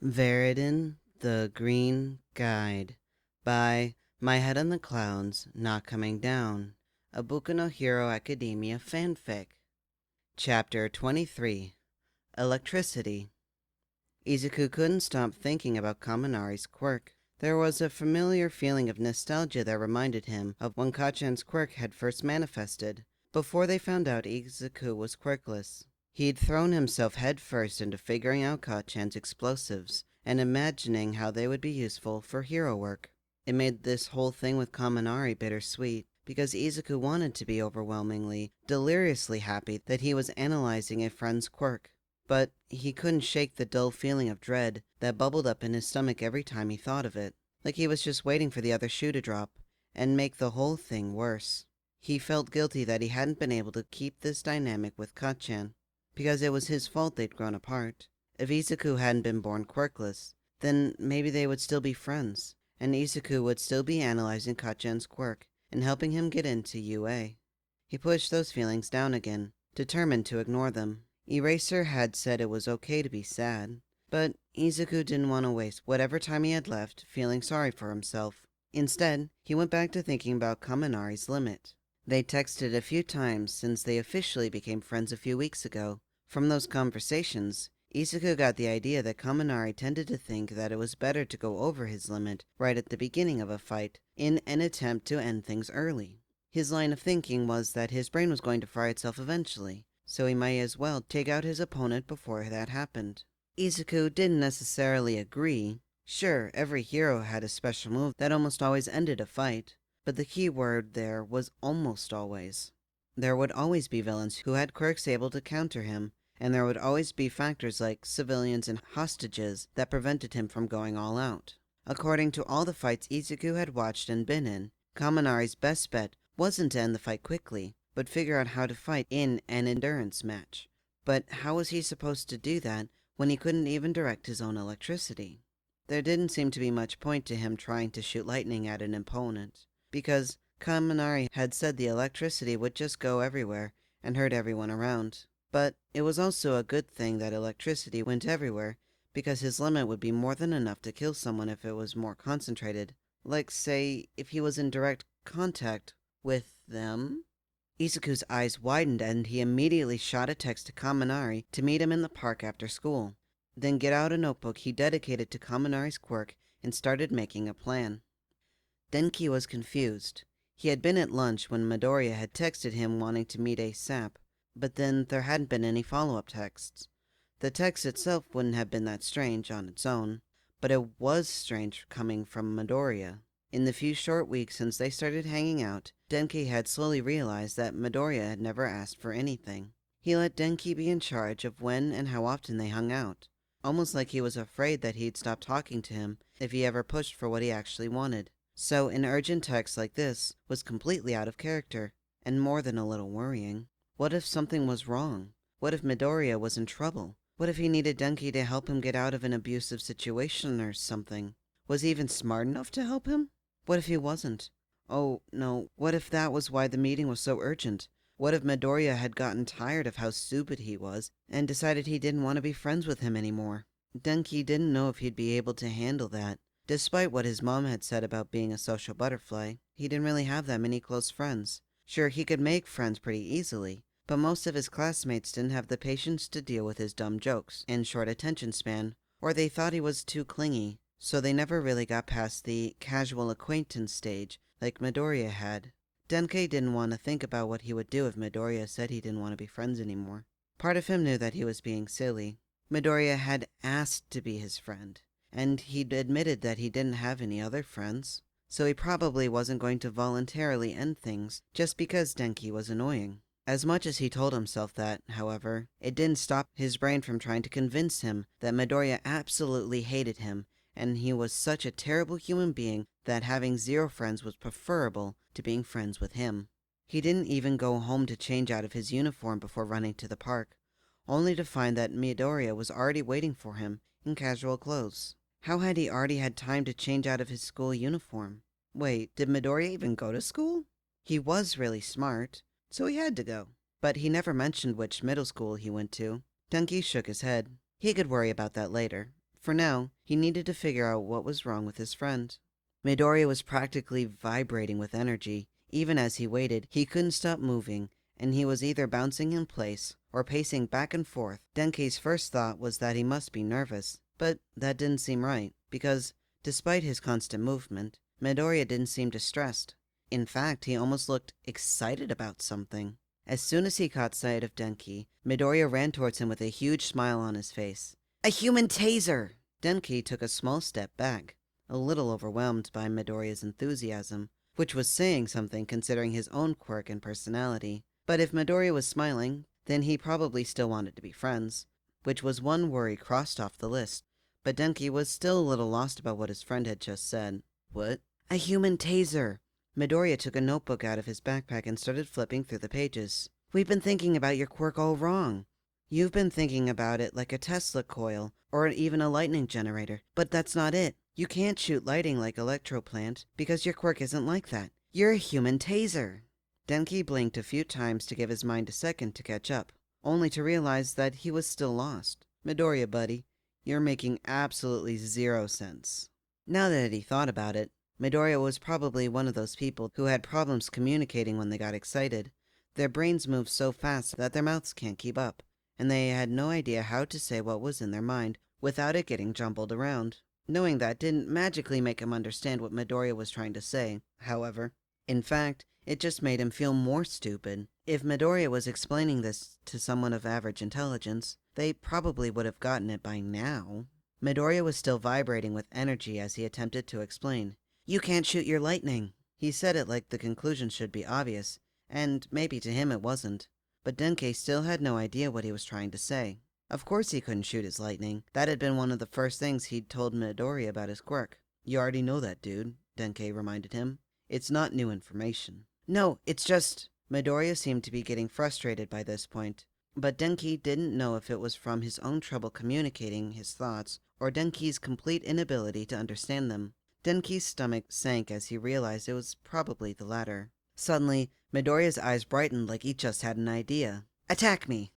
Viridian, the Green Guide by My Head on the Clouds, Not Coming Down, a Boku no Hero Academia fanfic. Chapter 23, Electricity. Izuku couldn't stop thinking about Kaminari's quirk. There was a familiar feeling of nostalgia that reminded him of when Kacchan's quirk had first manifested, before they found out Izuku was quirkless. He'd thrown himself headfirst into figuring out Kacchan's explosives and imagining how they would be useful for hero work. It made this whole thing with Kaminari bittersweet, because Izuku wanted to be overwhelmingly, deliriously happy that he was analyzing a friend's quirk. But he couldn't shake the dull feeling of dread that bubbled up in his stomach every time he thought of it, like he was just waiting for the other shoe to drop and make the whole thing worse. He felt guilty that he hadn't been able to keep this dynamic with Kacchan, because it was his fault they'd grown apart. If Izuku hadn't been born quirkless, then maybe they would still be friends, and Izuku would still be analyzing Kacchan's quirk and helping him get into UA. He pushed those feelings down again, determined to ignore them. Eraser had said it was okay to be sad, but Izuku didn't want to waste whatever time he had left feeling sorry for himself. Instead, he went back to thinking about Kaminari's limit. They texted a few times since they officially became friends a few weeks ago. From those conversations, Izuku got the idea that Kaminari tended to think that it was better to go over his limit right at the beginning of a fight in an attempt to end things early. His line of thinking was that his brain was going to fry itself eventually, so he might as well take out his opponent before that happened. Izuku didn't necessarily agree. Sure, every hero had a special move that almost always ended a fight, but the key word there was almost always. There would always be villains who had quirks able to counter him, and there would always be factors like civilians and hostages that prevented him from going all out. According to all the fights Izuku had watched and been in, Kaminari's best bet wasn't to end the fight quickly, but figure out how to fight in an endurance match. But how was he supposed to do that when he couldn't even direct his own electricity? There didn't seem to be much point to him trying to shoot lightning at an opponent, because Kaminari had said the electricity would just go everywhere and hurt everyone around. But it was also a good thing that electricity went everywhere, because his limit would be more than enough to kill someone if it was more concentrated. Like, say, if he was in direct contact with them? Izuku's eyes widened and he immediately shot a text to Kaminari to meet him in the park after school. Then get out a notebook he dedicated to Kaminari's quirk and started making a plan. Denki was confused. He had been at lunch when Midoriya had texted him wanting to meet ASAP, but then there hadn't been any follow-up texts. The text itself wouldn't have been that strange on its own, but it was strange coming from Midoriya. In the few short weeks since they started hanging out, Denki had slowly realized that Midoriya had never asked for anything. He let Denki be in charge of when and how often they hung out, almost like he was afraid that he'd stop talking to him if he ever pushed for what he actually wanted. So an urgent text like this was completely out of character, and more than a little worrying. What if something was wrong? What if Midoriya was in trouble? What if he needed Denki to help him get out of an abusive situation or something? Was he even smart enough to help him? What if he wasn't? Oh, no, what if that was why the meeting was so urgent? What if Midoriya had gotten tired of how stupid he was and decided he didn't want to be friends with him anymore? Denki didn't know if he'd be able to handle that. Despite what his mom had said about being a social butterfly, he didn't really have that many close friends. Sure, he could make friends pretty easily, but most of his classmates didn't have the patience to deal with his dumb jokes and short attention span, or they thought he was too clingy, so they never really got past the casual acquaintance stage like Midoriya had. Denki didn't want to think about what he would do if Midoriya said he didn't want to be friends anymore. Part of him knew that he was being silly. Midoriya had asked to be his friend, and he'd admitted that he didn't have any other friends, so he probably wasn't going to voluntarily end things just because Denki was annoying. As much as he told himself that, however, it didn't stop his brain from trying to convince him that Midoriya absolutely hated him, and he was such a terrible human being that having zero friends was preferable to being friends with him. He didn't even go home to change out of his uniform before running to the park, only to find that Midoriya was already waiting for him in casual clothes. How had he already had time to change out of his school uniform? Wait, did Midoriya even go to school? He was really smart, so he had to go. But he never mentioned which middle school he went to. Denki shook his head. He could worry about that later. for now, he needed to figure out what was wrong with his friend. Midoriya was practically vibrating with energy. Even as he waited, he couldn't stop moving, and he was either bouncing in place or pacing back and forth. Denkei's first thought was that he must be nervous, but that didn't seem right, because, despite his constant movement, Midoriya didn't seem distressed. In fact, he almost looked excited about something. As soon as he caught sight of Denkei, Midoriya ran towards him with a huge smile on his face. "A human taser!" Denkei took a small step back, a little overwhelmed by Midoriya's enthusiasm, which was saying something considering his own quirk and personality. But if Midoriya was smiling, then he probably still wanted to be friends, which was one worry crossed off the list. But Denkei was still a little lost about what his friend had just said. What? A human taser! Midoriya took a notebook out of his backpack and started flipping through the pages. "We've been thinking about your quirk all wrong. You've been thinking about it like a Tesla coil, or even a lightning generator, but that's not it. You can't shoot lighting like Electroplant, because your quirk isn't like that. You're a human taser." Denkei blinked a few times to give his mind a second to catch up, only to realize that he was still lost. "Midoriya, buddy, you're making absolutely zero sense." Now that he thought about it, Midoriya was probably one of those people who had problems communicating when they got excited. Their brains move so fast that their mouths can't keep up, and they had no idea how to say what was in their mind without it getting jumbled around. Knowing that didn't magically make him understand what Midoriya was trying to say, however. In fact, it just made him feel more stupid. If Midoriya was explaining this to someone of average intelligence, they probably would have gotten it by now. Midoriya was still vibrating with energy as he attempted to explain. "You can't shoot your lightning." He said it like the conclusion should be obvious, and maybe to him it wasn't. But Denkei still had no idea what he was trying to say. Of course he couldn't shoot his lightning. That had been one of the first things he'd told Midoriya about his quirk. "You already know that, dude," Denkei reminded him. "It's not new information." "No, it's just..." Midoriya seemed to be getting frustrated by this point, but Denkei didn't know if it was from his own trouble communicating his thoughts or Denkei's complete inability to understand them. Denkei's stomach sank as he realized it was probably the latter. Suddenly, Midoriya's eyes brightened like he just had an idea. "Attack me!"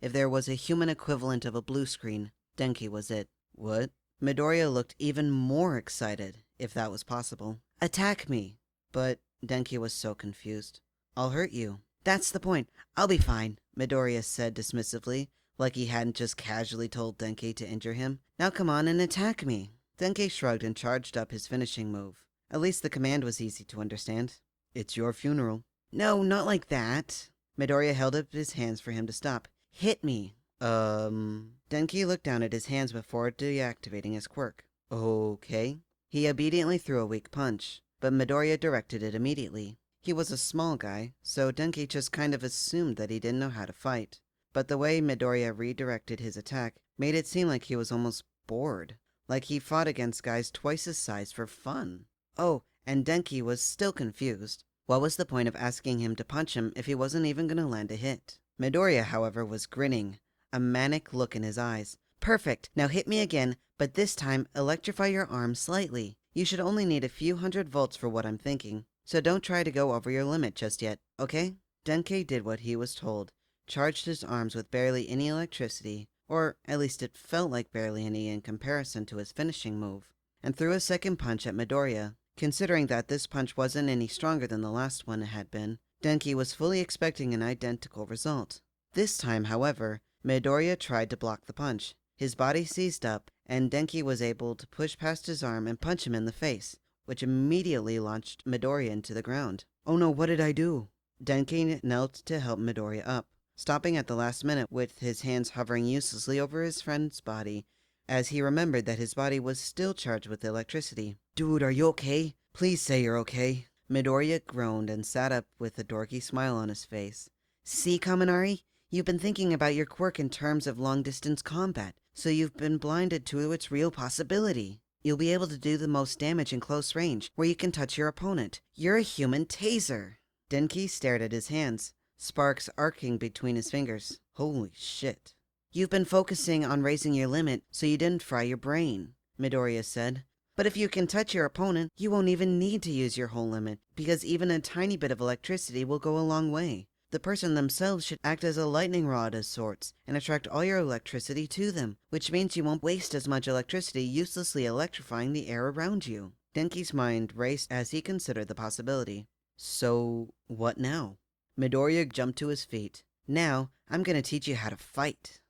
If there was a human equivalent of a blue screen, Denkei was it. "What?" Midoriya looked even more excited, if that was possible. "Attack me!" But Denkei was so confused. "I'll hurt you." "That's the point. I'll be fine," Midoriya said dismissively, like he hadn't just casually told Denkei to injure him. "Now come on and attack me." Denkei shrugged and charged up his finishing move. At least the command was easy to understand. "It's your funeral." "No, not like that." Midoriya held up his hands for him to stop. "Hit me." Denkei looked down at his hands before deactivating his quirk. "Okay." He obediently threw a weak punch, but Midoriya directed it immediately. He was a small guy, so Denkei just kind of assumed that he didn't know how to fight. But the way Midoriya redirected his attack made it seem like he was almost bored. Like he fought against guys twice his size for fun. Oh, and Denkei was still confused. What was the point of asking him to punch him if he wasn't even going to land a hit? Midoriya, however, was grinning, a manic look in his eyes. "Perfect! Now hit me again, but this time electrify your arm slightly. You should only need a few 100 volts for what I'm thinking, so don't try to go over your limit just yet, okay?" Denkei did what he was told, charged his arms with barely any electricity, or at least it felt like barely any in comparison to his finishing move, and threw a second punch at Midoriya. Considering that this punch wasn't any stronger than the last one had been, Denkei was fully expecting an identical result. This time, however, Midoriya tried to block the punch. His body seized up, and Denkei was able to push past his arm and punch him in the face, which immediately launched Midoriya into the ground. "Oh no, what did I do?" Denkei knelt to help Midoriya up, stopping at the last minute with his hands hovering uselessly over his friend's body, as he remembered that his body was still charged with electricity. "Dude, are you okay? Please say you're okay." Midoriya groaned and sat up with a dorky smile on his face. "See, Kaminari? You've been thinking about your quirk in terms of long-distance combat, so you've been blinded to its real possibility. You'll be able to do the most damage in close range, where you can touch your opponent. You're a human taser." Denkei stared at his hands, sparks arcing between his fingers. Holy shit. "You've been focusing on raising your limit, so you didn't fry your brain," Midoriya said. "But if you can touch your opponent, you won't even need to use your whole limit, because even a tiny bit of electricity will go a long way. The person themselves should act as a lightning rod of sorts and attract all your electricity to them, which means you won't waste as much electricity uselessly electrifying the air around you. Denki's mind raced as he considered the possibility. So, what now? Midoriya jumped to his feet. Now, I'm gonna teach you how to fight.